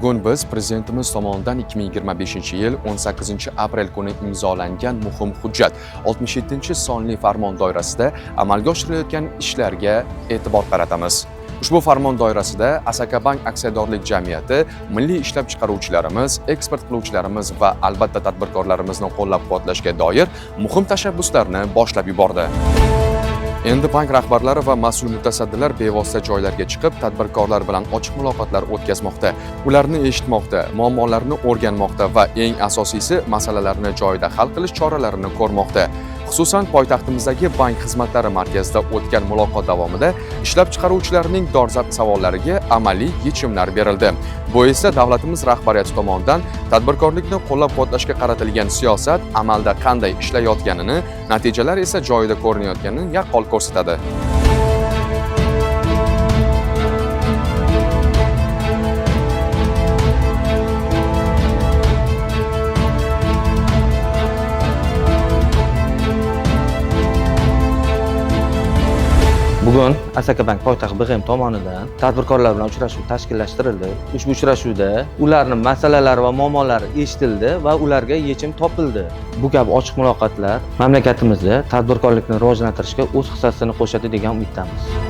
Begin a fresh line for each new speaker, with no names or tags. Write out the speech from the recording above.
Bugun biz Prezidentimiz tomonidan 2025-yil 18-aprel kuni imzolangan muhim hujjat 67-sonli farmon doirasida amalga oshirilayotgan ishlarga e'tibor qaratamiz. Ushbu farmon doirasida Asakabank aksiyadorlik jamiyati milliy ishlab chiqaruvchilarimiz, eksport qiluvchilarimiz va albatta tadbirkorlarimizni qo'llab-quvvatlashga doir muhim tashabbuslarni boshlab yubordi. Endi bank rahbarlari va mas'ul mutasaddilar bevosita joylarga chiqib, tadbirkorlar bilan ochiq muloqotlar o'tkazmoqda, ularni eshitmoqda, muammolarni o'rganmoqda va eng asosiysi masalalarni joyida hal qilish choralarini ko'rmoqda. Xususan, poytaxtimizdagi bank xizmatlari markazida o'tgan muloqot davomida ishlab chiqaruvchilarning dolzarb savollariga amaliy yechimlar berildi. Bu esa davlatimiz rahbariyati tomonidan tadbirkorlikni qo'llab-quvvatlashga qaratilgan siyosat amalda qanday ishlayotganini, natijalar esa joyida ko'rinayotganini yaqqol ko'rsatadi.
Bugun Asakabank poytaxt BGM tomonidan tadbirkorlar bilan uchrashuv tashkillashtirildi. Ushbu uchrashuvda ularning masalalari va muammolari eshitildi va ularga yechim topildi. Bu kabi ochiq muloqotlar mamlakatimizda tadbirkorlikni rivojlantirishga o'z hissasini qo'shadi degan umiddamiz.